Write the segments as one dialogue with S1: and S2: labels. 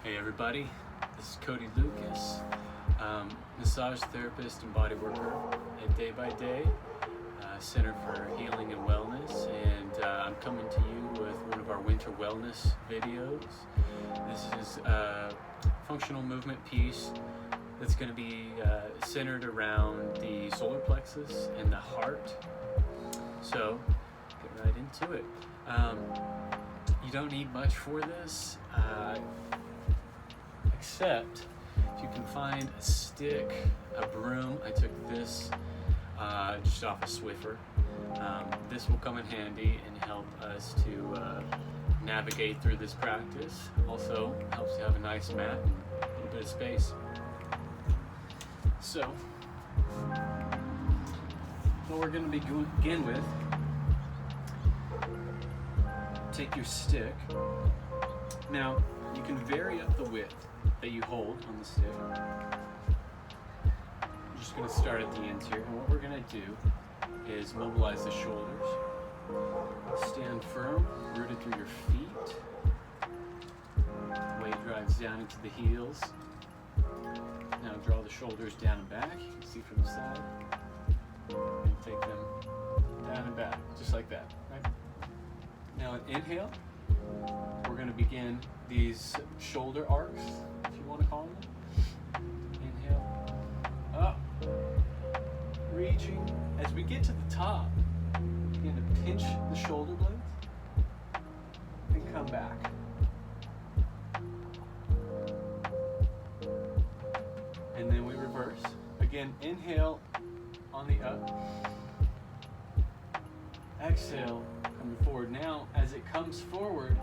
S1: Hey everybody, this is Cody Lucas, massage therapist and body worker at Day by Day, Center for Healing and Wellness, and I'm coming to you with one of our winter wellness videos. This is a functional movement piece that's going to be centered around the solar plexus and the heart. So, get right into it. You don't need much for this. Except if you can find a stick, a broom. I took this just off a Swiffer. This will come in handy and help us to navigate through this practice. Also helps to have a nice mat and a little bit of space. So, what we're going to begin with, take your stick. Now, you can vary up the width that you hold on the stick. I'm just going to start at the end here, and what we're going to do is mobilize the shoulders. Stand firm, rooted through your feet. Weight drives down into the heels. Now draw the shoulders down and back. You can see from the side. And take them down and back, just like that. Right? Now inhale. We're going to begin these shoulder arcs, if you want to call them. Inhale, up, reaching. As we get to the top, begin to pinch the shoulder blades and come back. And then we reverse. Again, inhale on the up. Exhale, coming forward. Now, as it comes forward,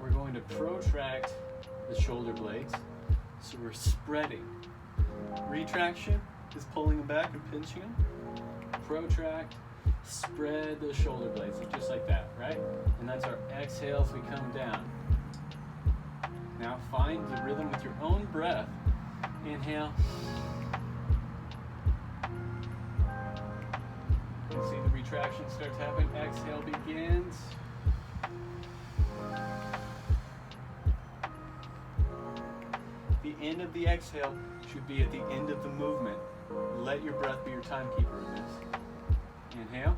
S1: we're going to protract the shoulder blades, so we're spreading. Retraction is pulling them back and pinching them. Protract, spread those shoulder blades, just like that, right? And that's our exhale as we come down. Now find the rhythm with your own breath. Inhale. You can see the retraction starts happening. Exhale begins. The end of the exhale should be at the end of the movement. Let your breath be your timekeeper in this. Inhale.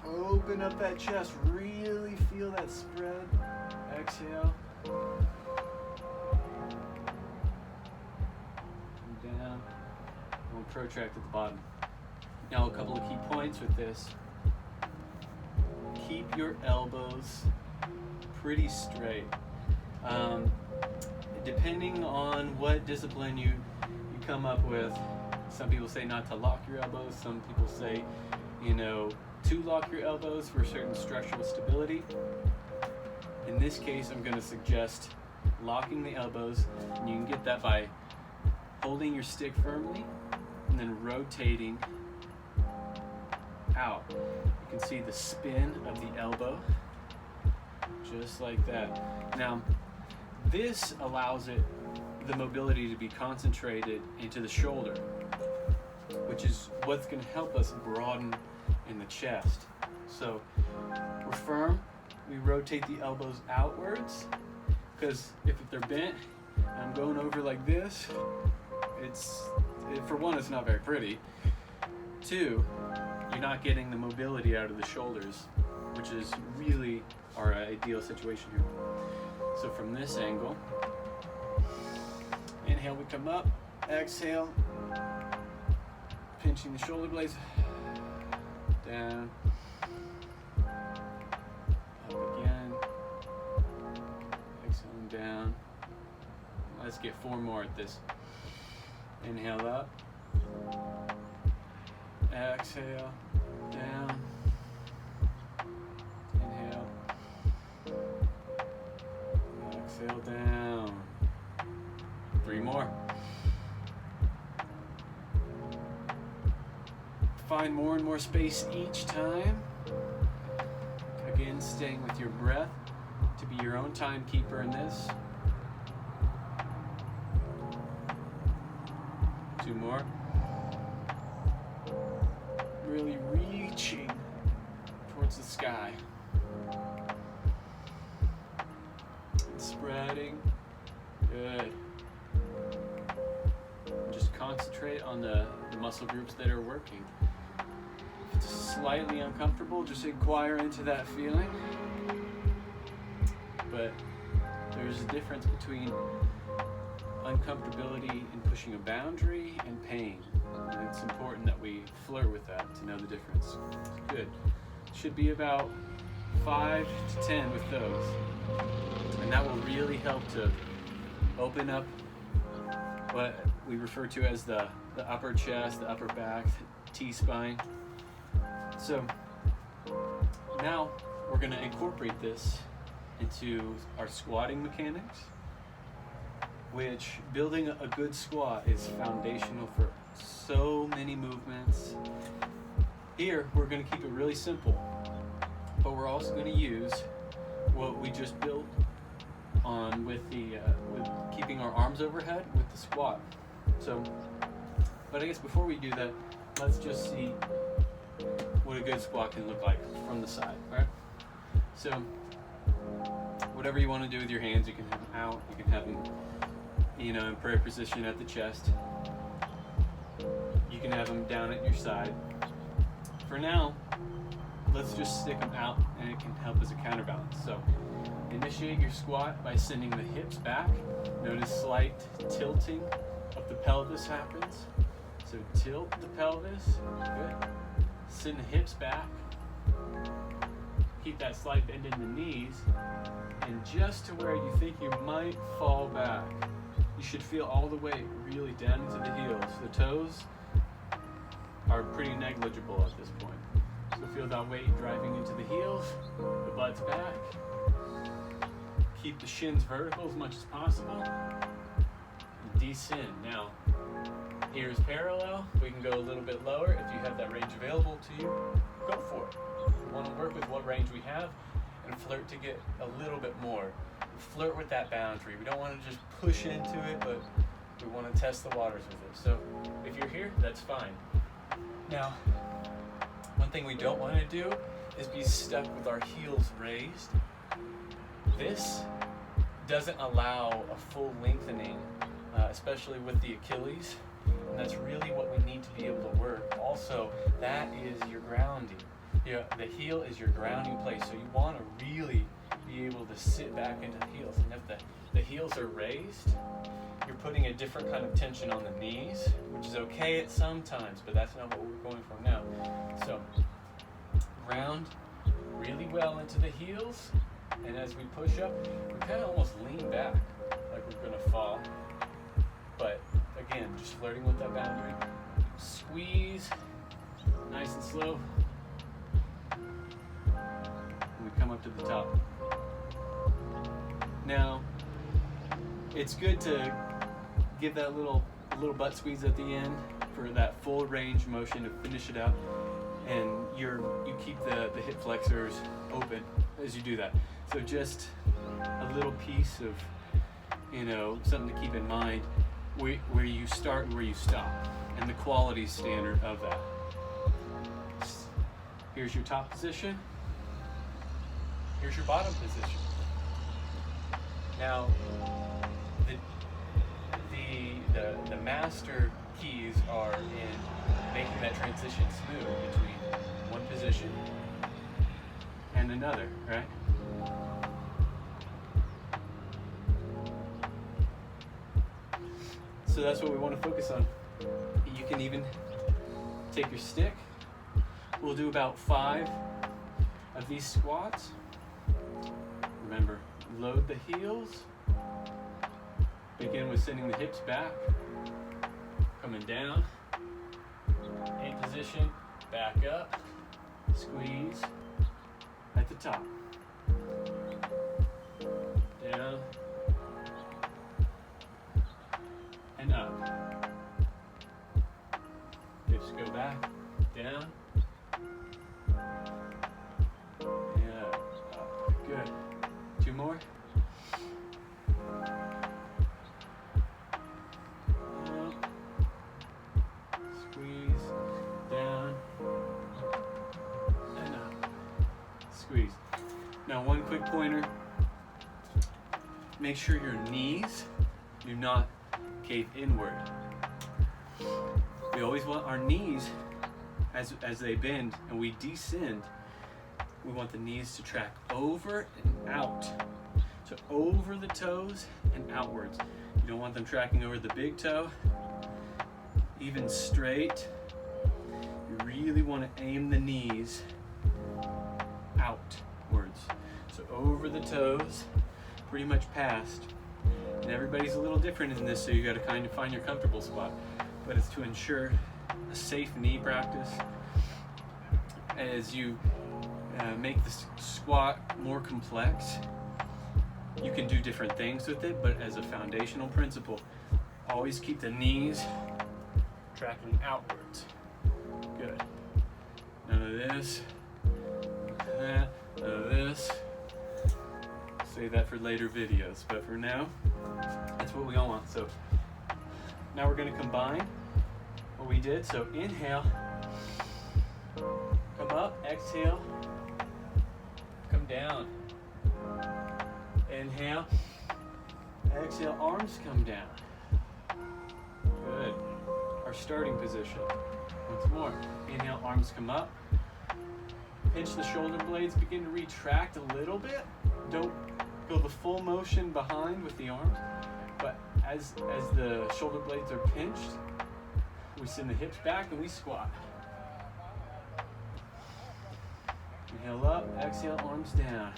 S1: Open up that chest. Really feel that spread. Exhale. And down. We'll protract at the bottom. Now a couple of key points with this. Keep your elbows pretty straight. Depending on what discipline you come up with, some people say not to lock your elbows, some people say, to lock your elbows for certain structural stability. In this case, I'm going to suggest locking the elbows, and you can get that by holding your stick firmly and then rotating out. You can see the spin of the elbow, just like that. Now, this allows the mobility to be concentrated into the shoulder, which is what's going to help us broaden in the chest. So we're firm, we rotate the elbows outwards, because if they're bent and I'm going over like this, for one, it's not very pretty. Two, you're not getting the mobility out of the shoulders, which is really our ideal situation here. So from this angle, inhale, we come up, exhale, pinching the shoulder blades, down, up again, exhaling down. Let's get 4 more at this. Inhale up, exhale, down, inhale, exhale down. 3 more. Find more and more space each time. Again, staying with your breath to be your own timekeeper in this. 2 more. Really reaching towards the sky. spreading. Good. Just concentrate on the muscle groups that are working. If it's slightly uncomfortable, just inquire into that feeling. But there's a difference between uncomfortability in pushing a boundary and pain. And it's important that we flirt with that to know the difference. Good. Should be about 5 to 10 with those. And that will really help to open up what we refer to as the upper chest, the upper back, T-spine. So now we're going to incorporate this into our squatting mechanics, which building a good squat is foundational for so many movements. Here we're going to keep it really simple, but we're also going to use what we just built on with keeping our arms overhead with the squat. So, but I guess before we do that, let's just see what a good squat can look like from the side. All right. So, whatever you want to do with your hands, you can have them out. You can have them, in prayer position at the chest. You can have them down at your side. For now, let's just stick them out, and it can help as a counterbalance. So, initiate your squat by sending the hips back. Notice slight tilting of the pelvis happens. So tilt the pelvis. Good. Send the hips back. Keep that slight bend in the knees. And just to where you think you might fall back, you should feel all the weight really down into the heels. The toes are pretty negligible at this point. So feel that weight driving into the heels. The butt's back. Keep the shins vertical as much as possible. Descend. Now, here's parallel. We can go a little bit lower. If you have that range available to you, go for it. We want to work with what range we have and flirt to get a little bit more. Flirt with that boundary. We don't want to just push into it, but we want to test the waters with it. So if you're here, that's fine. Now, one thing we don't want to do is be stuck with our heels raised. This doesn't allow a full lengthening, especially with the Achilles, and that's really what we need to be able to work. Also, that is your grounding. The heel is your grounding place, so you want to really be able to sit back into the heels. And if the heels are raised, you're putting a different kind of tension on the knees, which is okay at some times, but that's not what we're going for now. So, ground really well into the heels. And as we push up, we kind of almost lean back, like we're going to fall. But again, just flirting with that boundary. Squeeze, nice and slow. And we come up to the top. Now, it's good to give that little butt squeeze at the end for that full range motion to finish it out. And you keep the hip flexors open as you do that. So just a little piece of, something to keep in mind, where you start and where you stop, and the quality standard of that. Here's your top position. Here's your bottom position. Now, the master keys are in making that transition smooth between one position and another, right? So that's what we want to focus on. You can even take your stick. We'll do about 5 of these squats. Remember, load the heels. Begin with sending the hips back. Coming down. In position. Back up. Squeeze. At the top. Down. And up. Hips go back, down, and up. Good. 2 more. Up. Squeeze, down, and up. Squeeze. Now, one quick pointer. make sure your knees do not cave inward. We always want our knees, as they bend and we descend, we want the knees to track over and out. So over the toes and outwards. You don't want them tracking over the big toe, even straight. You really want to aim the knees outwards. So over the toes, pretty much past. And everybody's a little different in this, so you got to kind of find your comfortable spot. But it's to ensure a safe knee practice. As you make the squat more complex, you can do different things with it, but as a foundational principle, always keep the knees tracking outwards. Good. None of this, none of this. Save that for later videos, but for now, that's what we all want. So now we're going to combine what we did. So inhale, come up, exhale, come down. Inhale, exhale, arms come down. Good. Our starting position. Once more. Inhale, arms come up. Pinch the shoulder blades, begin to retract a little bit. Don't go the full motion behind with the arms, but as the shoulder blades are pinched, we send the hips back and we squat. Inhale up, exhale, arms down.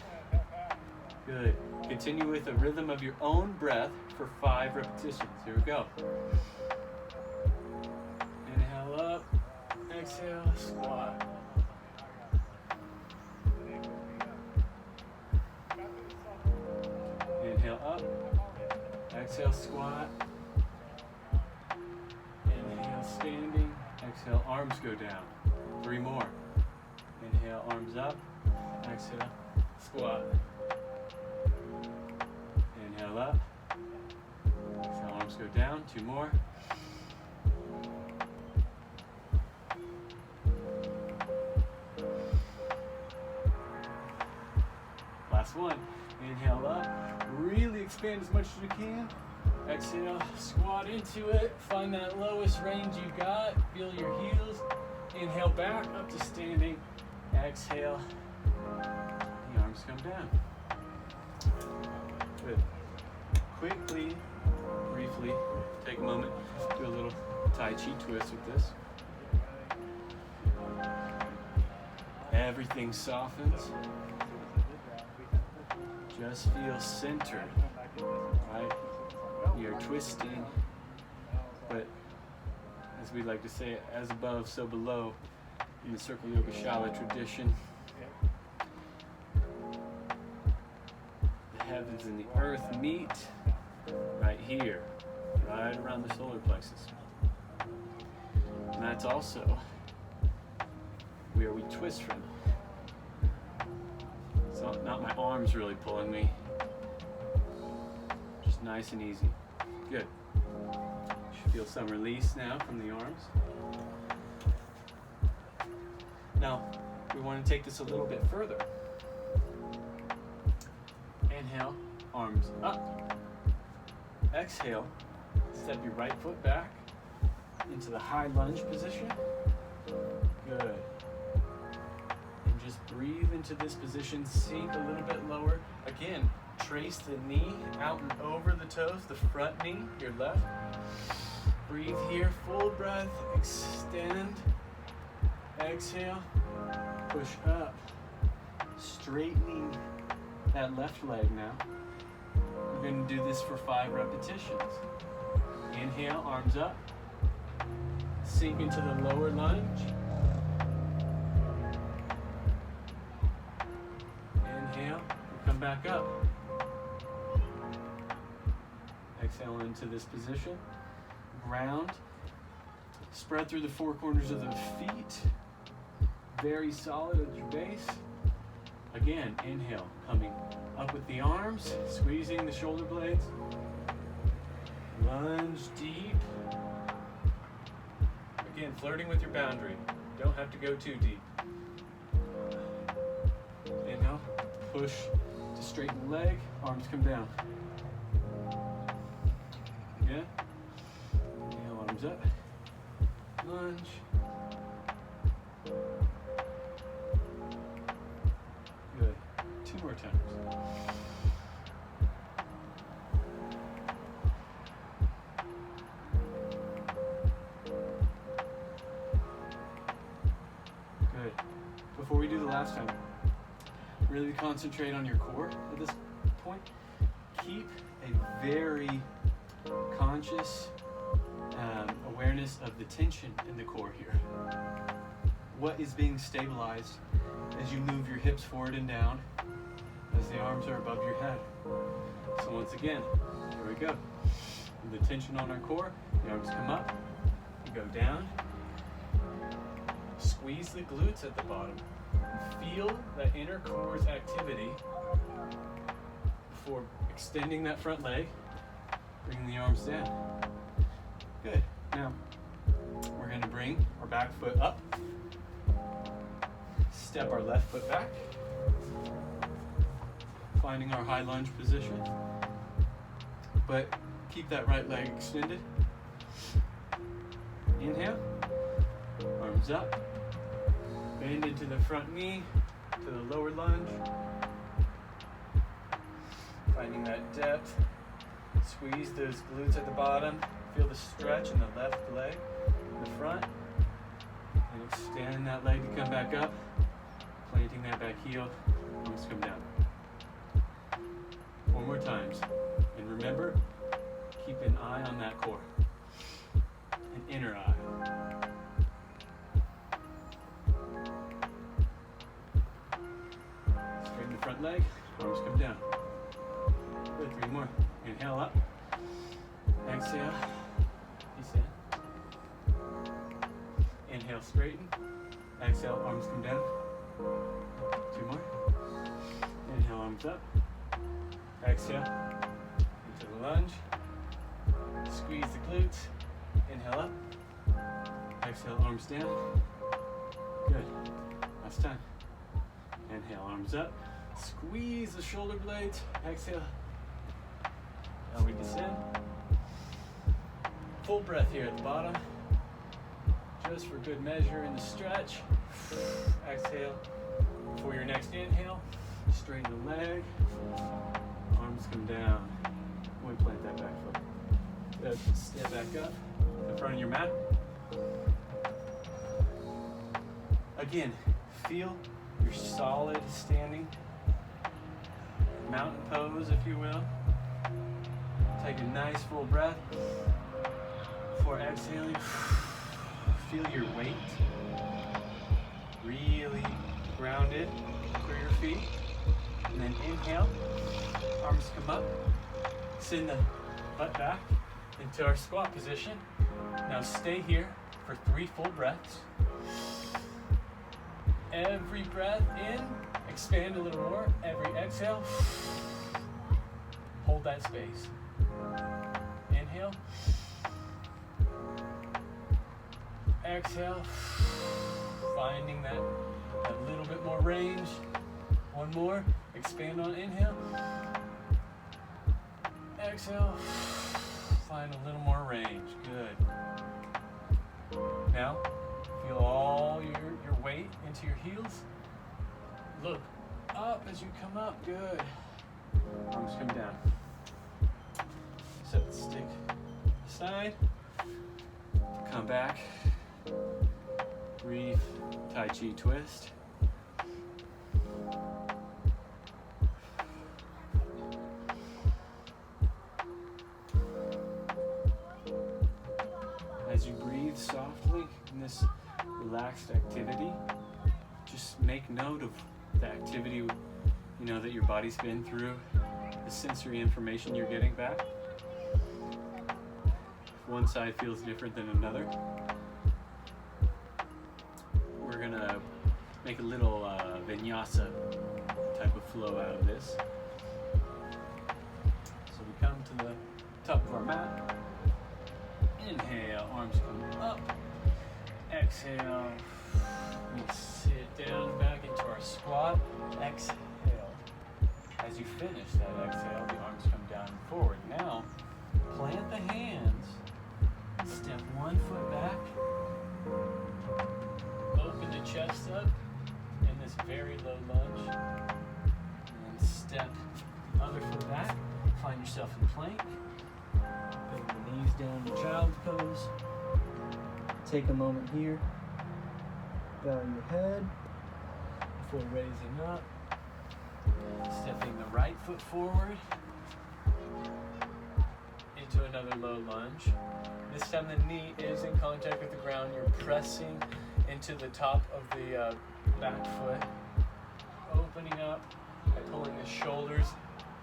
S1: Good. Continue with a rhythm of your own breath for 5 repetitions. Here we go. Inhale up, exhale, squat. Inhale up, exhale, squat. Inhale, standing. Exhale, arms go down. 3 more. Inhale, arms up. Exhale, squat. Inhale up. Exhale, arms go down. 2 more. Last one. Inhale up. Really expand as much as you can. Exhale, squat into it. Find that lowest range you got. Feel your heels. Inhale back up to standing. Exhale. The arms come down. Good. Quickly, briefly, take a moment, do a little Tai Chi twist with this. Everything softens. Just feel centered, right? You're twisting, but as we like to say, as above, so below in the Circle Yoga Shala tradition. The heavens and the earth meet right here, right around the solar plexus. And that's also where we twist from. So not my arms really pulling me, just nice and easy. Good. Should feel some release now from the arms. Now, we want to take this a little bit further. Inhale, arms up. Exhale, step your right foot back into the high lunge position. Good. And just breathe into this position, sink a little bit lower. Again, trace the knee out and over the toes, the front knee, your left. Breathe here, full breath, extend. Exhale, push up, straightening that left leg now. We're going to do this for 5 repetitions. Inhale, arms up, sink into the lower lunge. Inhale, come back up. Exhale into this position. Ground, spread through the 4 corners of the feet. Very solid at your base. Again, inhale, coming up with the arms, squeezing the shoulder blades. Lunge deep. Again, flirting with your boundary. Don't have to go too deep. Inhale, push to straighten the leg, arms come down. arms up. Lunge. Good. 2 more times. Good. Before we do the last time, really concentrate on your core at this point. Keep a very conscious awareness of the tension in the core here. What is being stabilized as you move your hips forward and down as the arms are above your head. So once again, here we go. The tension on our core, the arms come up, you go down, squeeze the glutes at the bottom. Feel that inner core's activity before extending that front leg, bringing the arms down. Good. Now, we're going to bring our back foot up, step our left foot back, finding our high lunge position, but keep that right leg extended. Inhale, arms up, bend into the front knee, to the lower lunge, finding that depth, squeeze those glutes at the bottom, feel the stretch in the left leg, in the front, and extend that leg to come back up, planting that back heel, arms come down. 4 more times, and remember, keep an eye on that core, an inner eye. Straighten the front leg, arms come down. Good, 3 more. Inhale up, exhale, descend. Inhale, straighten, exhale, arms come down. 2 more. Inhale, arms up, exhale, into the lunge, squeeze the glutes, inhale up, exhale, arms down. Good, last time. Inhale, arms up, squeeze the shoulder blades, exhale. Now we descend. Full breath here at the bottom, just for good measure in the stretch. Exhale. For your next inhale, straighten the leg, arms come down. Go and plant that back foot. Good. Step back up in front of your mat. Again, feel your solid standing mountain pose, if you will. Take a nice full breath. Before exhaling, feel your weight really grounded through your feet. And then inhale, arms come up, send the butt back into our squat position. Now stay here for 3 full breaths. Every breath in, expand a little more. Every exhale, hold that space. Inhale, exhale, finding that little bit more range. 1 more, expand on inhale, exhale, find a little more range. Good. Now, feel all your weight into your heels. Look up as you come up. Good. Arms come down. Set the stick aside. Come back. Brief Tai Chi twist. As you breathe softly in this relaxed activity, just make note of the activity, that your body's been through, the sensory information you're getting back. If one side feels different than another, we're gonna make a little vinyasa type of flow out of this. So we come to the top of our mat. Inhale, arms come up. Exhale, we sit down back into our squat. Exhale. As you finish that exhale, the arms come down and forward. Now, plant the hands Step one foot back. Open the chest up in this very low lunge. And step the other foot back. Find yourself in plank. Bring the knees down to child's pose. Take a moment here. Bow your head before raising up. Stepping the right foot forward into another low lunge. This time the knee is in contact with the ground. You're pressing into the top of the back foot. Opening up by pulling the shoulders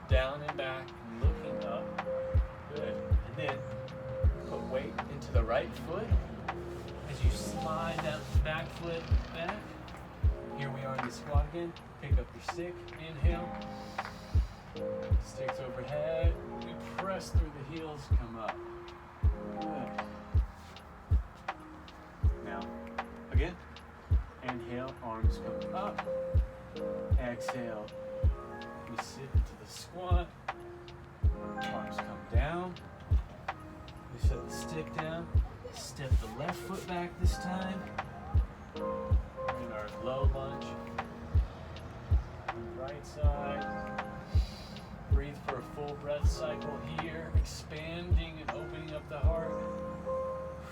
S1: down and back and looking up. Good. And then put weight into the right foot as you slide that back foot back. Here we are in the squat again. Pick up your stick. Inhale. Sticks overhead. We press through the heels. Come up. Good. Now, again. Inhale. Arms come up. Exhale. We sit into the squat. Arms come down. We set the stick down. Step the left foot back this time. In our low lunge. Right side. Breathe for a full breath cycle here. Expanding and opening up the heart.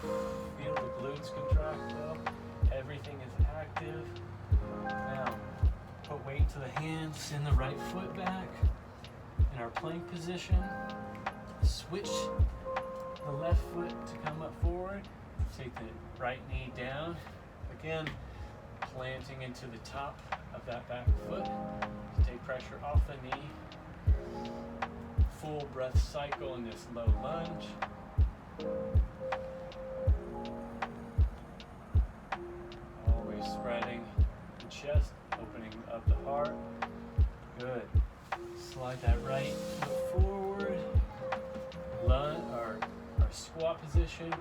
S1: Feel the glutes contract though. Everything is active. Now, put weight to the hands. Send the right foot back. In our plank position. Switch the left foot to come up forward. Take the right knee down. Again, planting into the top of that back foot to take pressure off the knee. Full breath cycle in this low lunge. Always spreading the chest, opening up the heart. Good. Slide that right foot forward. Lunge, our squat position.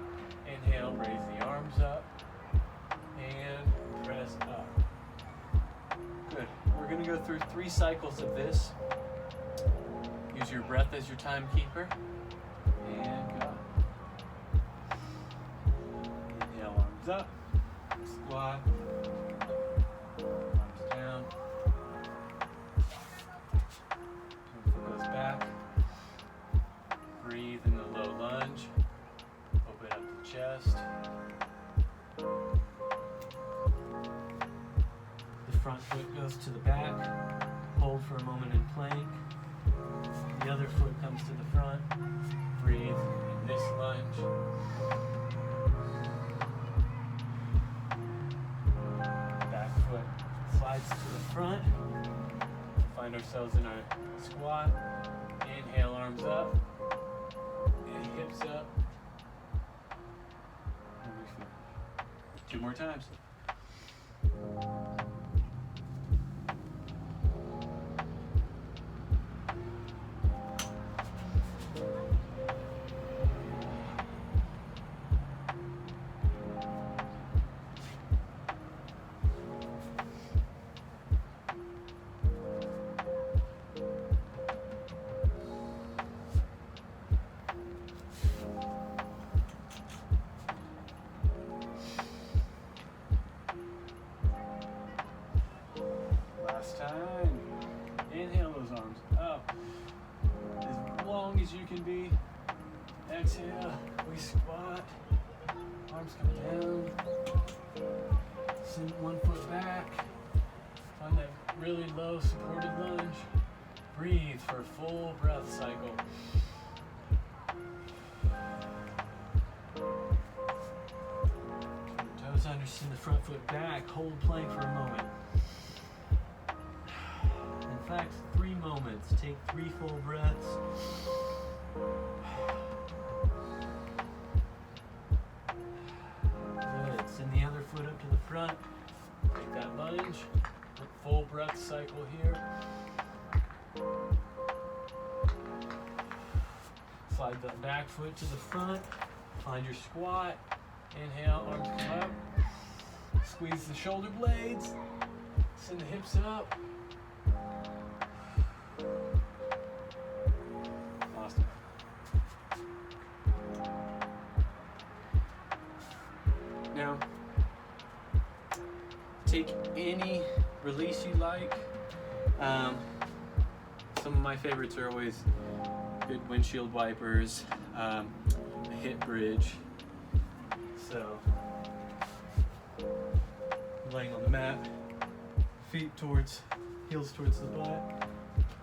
S1: Inhale, raise the arms up. And press up. Good. We're going to go through 3 cycles of this. Use your breath as your timekeeper. And go. Inhale, arms up. Squat. Arms down. Foot goes back. Breathe in the low lunge. Open up the chest. The front foot goes to the back. Hold for a moment in plank. The other foot comes to the front. Breathe in this lunge. Back foot slides to the front. Find ourselves in our squat. Inhale, arms up. And hips up. And we finish. 2 more times. Time. Inhale those arms up as long as you can be. Exhale, we squat. Arms come down. Send one foot back. Find that really low supported lunge. Breathe for a full breath cycle. Toes under, send the front foot back. Hold plank for a moment. In fact, 3 moments. Take 3 full breaths. Good. Send the other foot up to the front. Take that lunge. Full breath cycle here. Slide the back foot to the front. Find your squat. Inhale, arms come up. Squeeze the shoulder blades. Send the hips up. any release you like. Some of my favorites are always good windshield wipers, a hip bridge. So, laying on the mat, heels towards the butt.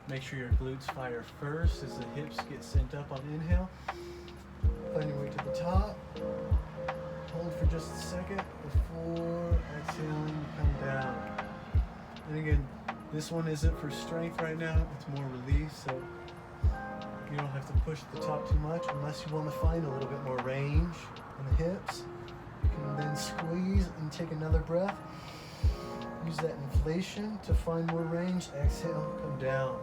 S1: Make sure your glutes fire first as the hips get sent up on inhale. Find your way to the top. Hold for just a second before exhaling, come down. And again, this one isn't for strength right now, it's more release, so you don't have to push the top too much unless you want to find a little bit more range in the hips. You can then squeeze and take another breath. Use that inflation to find more range. Exhale, come down.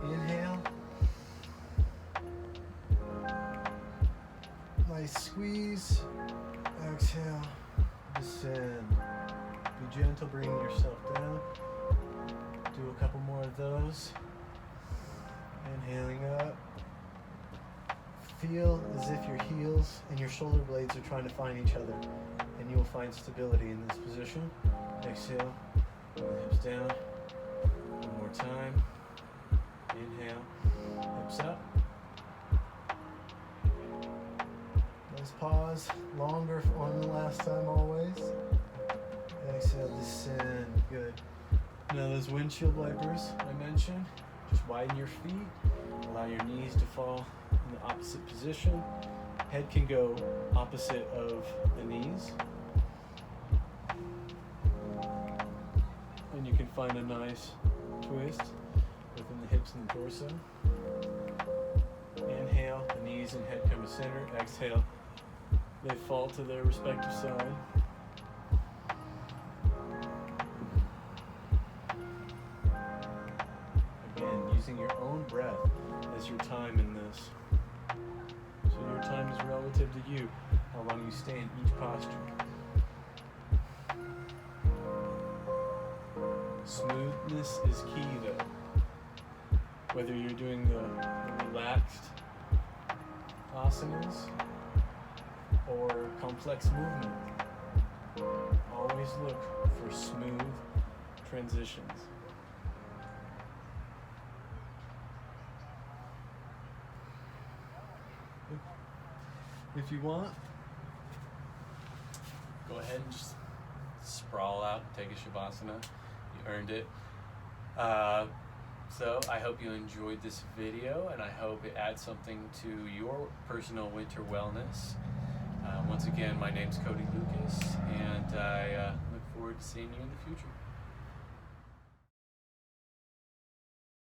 S1: Inhale. Nice squeeze. Exhale, descend. Be gentle, bringing yourself down. Do a couple more of those. Inhaling up. Feel as if your heels and your shoulder blades are trying to find each other, and you will find stability in this position. Exhale, bring the hips down. One more time. Inhale, hips up. Let's pause longer on the last time always. Exhale, descend. Good. Now those windshield wipers I mentioned, just widen your feet. Allow your knees to fall in the opposite position. Head can go opposite of the knees. And you can find a nice twist within the hips and the torso. Inhale, the knees and head come to center. Exhale, they fall to their respective side. Again, using your own breath as your time in this. So your time is relative to you, how long you stay in each posture. Smoothness is key though. Whether you're doing the relaxed asanas or complex movement, always look for smooth transitions. If you want, go ahead and just sprawl out and take a Shavasana. You earned it. So I hope you enjoyed this video, and I hope it adds something to your personal winter wellness. Once again, my name's Cody Lucas, and I look forward to seeing you in the future.